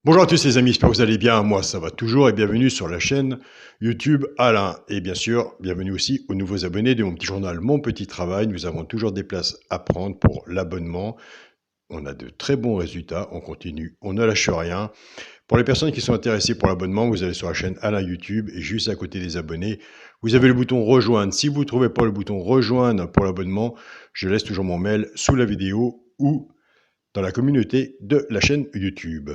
Bonjour à tous les amis, j'espère que vous allez bien, moi ça va toujours et bienvenue sur la chaîne YouTube Alain. Et bien sûr, bienvenue aussi aux nouveaux abonnés de mon petit journal Mon Petit Travail. Nous avons toujours des places à prendre pour l'abonnement. On a de très bons résultats, on continue, on ne lâche rien. Pour les personnes qui sont intéressées pour l'abonnement, vous allez sur la chaîne Alain YouTube et juste à côté des abonnés, vous avez le bouton rejoindre. Si vous ne trouvez pas le bouton rejoindre pour l'abonnement, je laisse toujours mon mail sous la vidéo ou dans la communauté de la chaîne YouTube.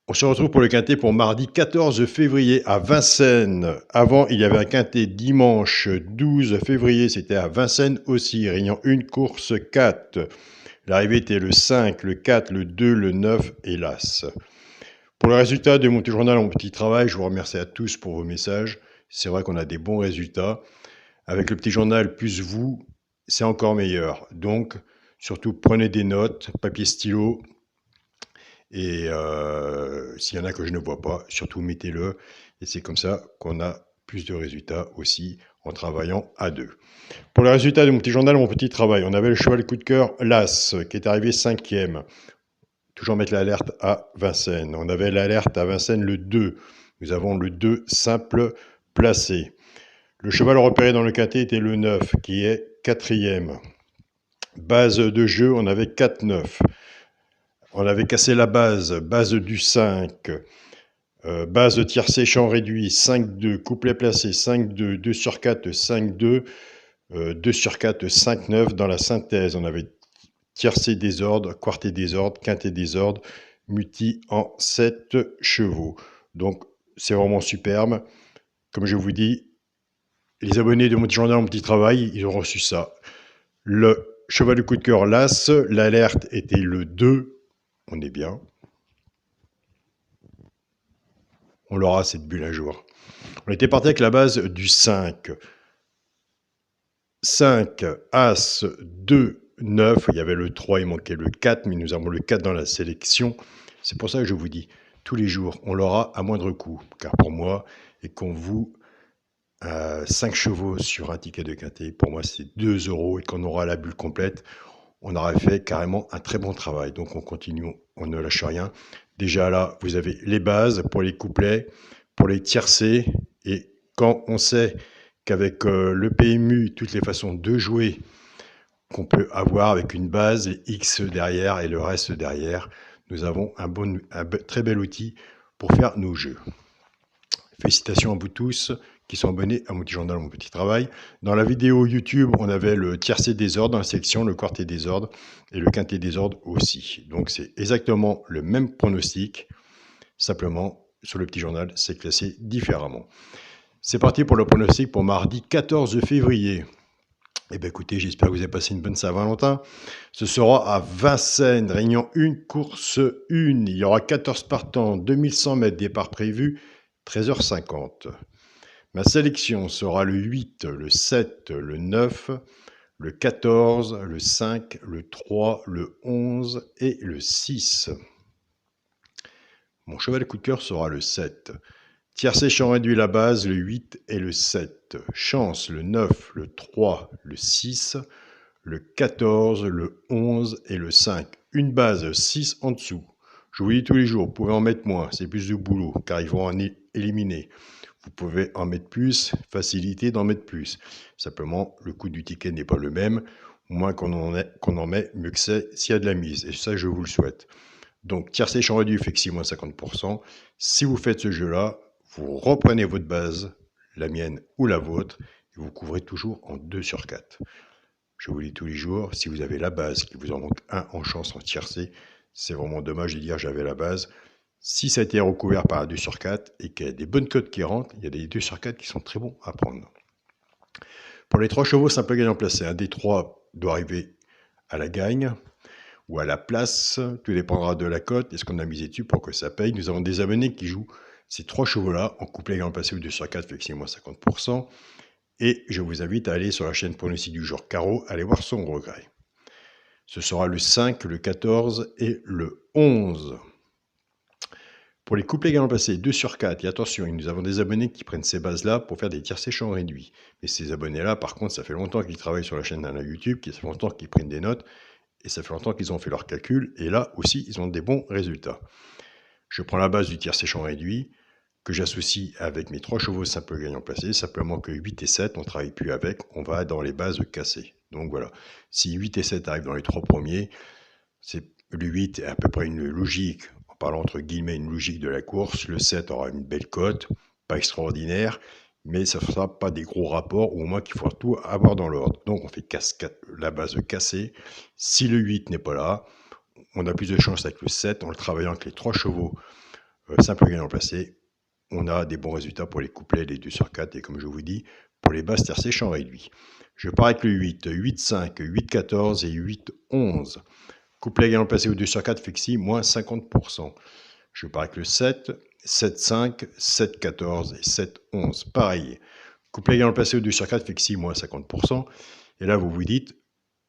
On se retrouve pour le quintet pour mardi 14 février à Vincennes. Avant, il y avait un quintet dimanche 12 février, c'était à Vincennes aussi, réunion 1, course 4. L'arrivée était le 5, le 4, le 2, le 9 et l'As. Pour le résultat de mon petit journal, mon petit travail, je vous remercie à tous pour vos messages. C'est vrai qu'on a des bons résultats. Avec le petit journal plus vous, c'est encore meilleur. Donc, surtout prenez des notes, papier, stylo. Et s'il y en a que je ne vois pas, surtout mettez-le. Et c'est comme ça qu'on a plus de résultats aussi en travaillant à deux. Pour le résultat de mon petit journal, mon petit travail, on avait le cheval coup de cœur L'As qui est arrivé 5e. Toujours mettre l'alerte à Vincennes. On avait l'alerte à Vincennes le 2. Nous avons le 2 simple placé. Le cheval repéré dans le quintet était le 9 qui est 4e. Base de jeu, on avait 4-9. On avait cassé la base du 5, base de tiercé, champ réduit, 5-2, couplet placé, 5-2, 2 sur 4, 5-2, 2 sur 4, 5-9. Dans la synthèse, on avait tiercé désordre, quarté désordre, quinté désordre, muti en 7 chevaux. Donc, c'est vraiment superbe. Comme je vous dis, les abonnés de mon petit journal, mon petit travail, ils ont reçu ça. Le cheval de coup de cœur L'As, l'alerte était le 2. On est bien. On l'aura cette bulle un jour. On était parti avec la base du 5. 5, As, 2, 9. Il y avait le 3, il manquait le 4, mais nous avons le 4 dans la sélection. C'est pour ça que je vous dis, tous les jours, on l'aura à moindre coût. Car pour moi, et qu'on vous 5 chevaux sur un ticket de quintet, pour moi c'est 2 € et qu'on aura la bulle complète, on aura fait carrément un très bon travail. Donc on continue, on ne lâche rien. Déjà là, vous avez les bases pour les couplets, pour les tiercés. Et quand on sait qu'avec le PMU, toutes les façons de jouer qu'on peut avoir avec une base, et X derrière et le reste derrière, nous avons un très bel outil pour faire nos jeux. Félicitations à vous tous qui sont abonnés à mon petit journal, mon petit travail. Dans la vidéo YouTube, on avait le tiercé désordre dans la section, le quarté désordre et le quinté désordre aussi. Donc c'est exactement le même pronostic, simplement sur le petit journal, c'est classé différemment. C'est parti pour le pronostic pour mardi 14 février. Eh bien écoutez, j'espère que vous avez passé une bonne Saint-Valentin. Ce sera à Vincennes, réunion 1, course 1. Il y aura 14 partants, 2100 mètres, départ prévu, 13h50. Ma sélection sera le 8, le 7, le 9, le 14, le 5, le 3, le 11 et le 6. Mon cheval coup de cœur sera le 7. Tiercé champ réduit la base, le 8 et le 7. Chance, le 9, le 3, le 6, le 14, le 11 et le 5. Une base 6 en dessous. Je vous dis tous les jours, vous pouvez en mettre moins, c'est plus de boulot, car ils vont en éliminer. Vous pouvez en mettre plus, facilité d'en mettre plus. Simplement, le coût du ticket n'est pas le même. Moins qu'on en met, mieux que c'est s'il y a de la mise. Et ça, je vous le souhaite. Donc, tiercé champ réduit fait que 6 moins 50%. Si vous faites ce jeu-là, vous reprenez votre base, la mienne ou la vôtre, et vous couvrez toujours en 2 sur 4. Je vous dis tous les jours, si vous avez la base, qui vous en manque un en chance en tiercé, c'est vraiment dommage de dire j'avais la base. Si ça a été recouvert par un 2 sur 4 et qu'il y a des bonnes cotes qui rentrent, il y a des 2 sur 4 qui sont très bons à prendre. Pour les 3 chevaux, simple gagnant placé. Un des 3 doit arriver à la gagne ou à la place. Tout dépendra de la cote et ce qu'on a misé dessus pour que ça paye. Nous avons des abonnés qui jouent ces 3 chevaux-là en couplet gagnant placé ou 2 sur 4, fait que c'est moins 50%. Et je vous invite à aller sur la chaîne pronostic du jour Carreau, aller voir son regret. Ce sera le 5, le 14 et le 11. Pour les couplets gagnants placés 2 sur 4, et attention, nous avons des abonnés qui prennent ces bases-là pour faire des tiercés champs réduits. Mais ces abonnés-là, par contre, ça fait longtemps qu'ils travaillent sur la chaîne de YouTube, ça fait longtemps qu'ils prennent des notes, Et ça fait longtemps qu'ils ont fait leurs calculs. Et là aussi, ils ont des bons résultats. Je prends la base du tiercé champ réduit que j'associe avec mes 3 chevaux simples gagnants placés. Simplement que 8 et 7, on ne travaille plus avec. On va dans les bases cassées. Donc voilà. Si 8 et 7 arrivent dans les 3 premiers, le 8 est à peu près une logique, en parlant entre guillemets, une logique de la course. Le 7 aura une belle cote, pas extraordinaire, mais ça ne sera pas des gros rapports, ou au moins qu'il faut tout avoir dans l'ordre. Donc on fait la base cassée. Si le 8 n'est pas là, on a plus de chance avec le 7, en le travaillant avec les 3 chevaux simples gagnants placés. On a des bons résultats pour les couplets, les 2 sur 4, et comme je vous dis, pour les bases tiercées champ réduit. Je pars avec le 8, 8-5, 8-14 et 8-11. Couplet gagnant placé au 2 sur 4, flexi, moins 50%. Je pars avec le 7, 7-5, 7-14 et 7-11. Pareil. Couplet gagnant placé au 2 sur 4, flexi, moins 50%. Et là, vous vous dites,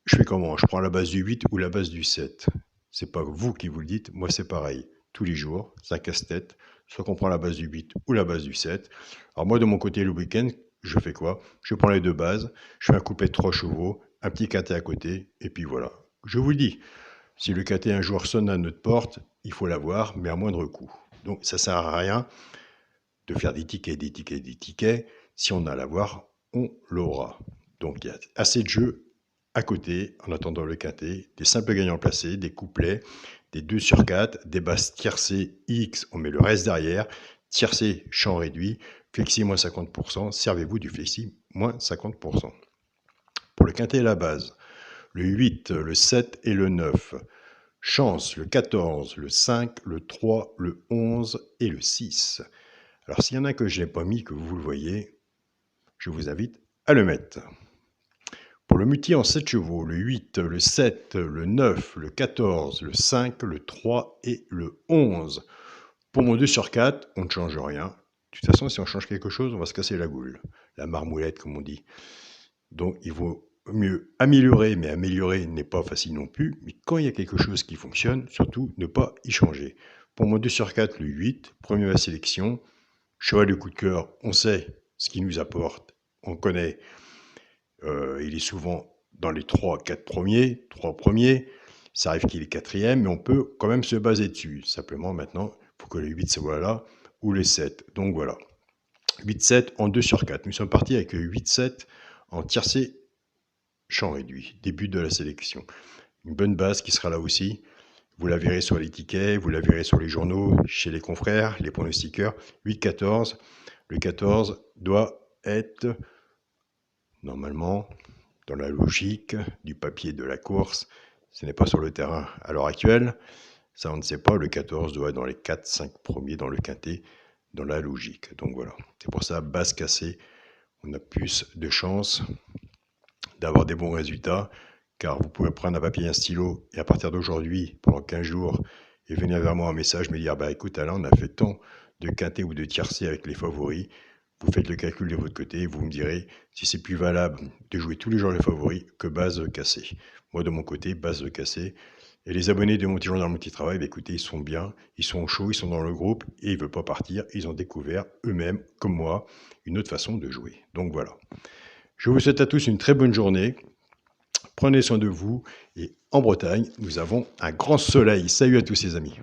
je fais comment? Je prends la base du 8 ou la base du 7? C'est pas vous qui vous le dites, moi c'est pareil. Tous les jours, ça casse-tête. Soit qu'on prend la base du 8 ou la base du 7. Alors moi, de mon côté, le week-end, je fais quoi? Je prends les deux bases, je fais un couplet de 3 chevaux, un petit quintet à côté, et puis voilà. Je vous le dis, si le quintet un jour sonne à notre porte, il faut l'avoir, mais à moindre coût. Donc ça ne sert à rien de faire des tickets, des tickets, des tickets. Si on a à l'avoir, on l'aura. Donc il y a assez de jeux à côté, en attendant le quintet, des simples gagnants placés, des couplets, des 2 sur 4, des bases tiercées X, on met le reste derrière, tiercé champ réduit, flexi moins 50%, servez-vous du flexi moins 50%. Pour le quintet et la base, le 8, le 7 et le 9. Chance, le 14, le 5, le 3, le 11 et le 6. Alors s'il y en a que je n'ai pas mis, que vous le voyez, je vous invite à le mettre. Pour le multi en 7 chevaux, le 8, le 7, le 9, le 14, le 5, le 3 et le 11. Pour mon 2 sur 4, on ne change rien. De toute façon, si on change quelque chose, on va se casser la goule. La marmoulette, comme on dit. Donc il vaut mieux améliorer, mais améliorer n'est pas facile non plus. Mais quand il y a quelque chose qui fonctionne, surtout ne pas y changer. Pour mon 2 sur 4, le 8, premier de la sélection. Cheval de coup de cœur, on sait ce qu'il nous apporte. On connaît. Il est souvent dans les 3 premiers. Ça arrive qu'il est 4e, mais on peut quand même se baser dessus. Simplement, maintenant, il faut que le 8 soit là, ou le 7. Donc voilà. 8-7 en 2 sur 4. Nous sommes partis avec 8-7 en tiercé champ réduit. Début de la sélection. Une bonne base qui sera là aussi. Vous la verrez sur les tickets, vous la verrez sur les journaux, chez les confrères, les pronostiqueurs. 8-14. Le 14 doit être normalement dans la logique du papier de la course. Ce n'est pas sur le terrain à l'heure actuelle. Ça, on ne sait pas. Le 14 doit être dans les 4-5 premiers dans le quintet, dans la logique. Donc voilà. C'est pour ça, base cassée, on a plus de chances d'avoir des bons résultats, car vous pouvez prendre un papier et un stylo, et à partir d'aujourd'hui, pendant 15 jours, et venir vers moi un message, me dire, bah écoute Alain, on a fait tant de quintet ou de tiercé avec les favoris, vous faites le calcul de votre côté, et vous me direz si c'est plus valable de jouer tous les jours les favoris que base cassée. Moi de mon côté, base cassée. Et les abonnés de mon petit journal, mon petit travail, bah écoutez, ils sont bien, ils sont chauds, ils sont dans le groupe, et ils ne veulent pas partir, ils ont découvert eux-mêmes, comme moi, une autre façon de jouer. Donc voilà. Je vous souhaite à tous une très bonne journée. Prenez soin de vous. Et en Bretagne, nous avons un grand soleil. Salut à tous les amis.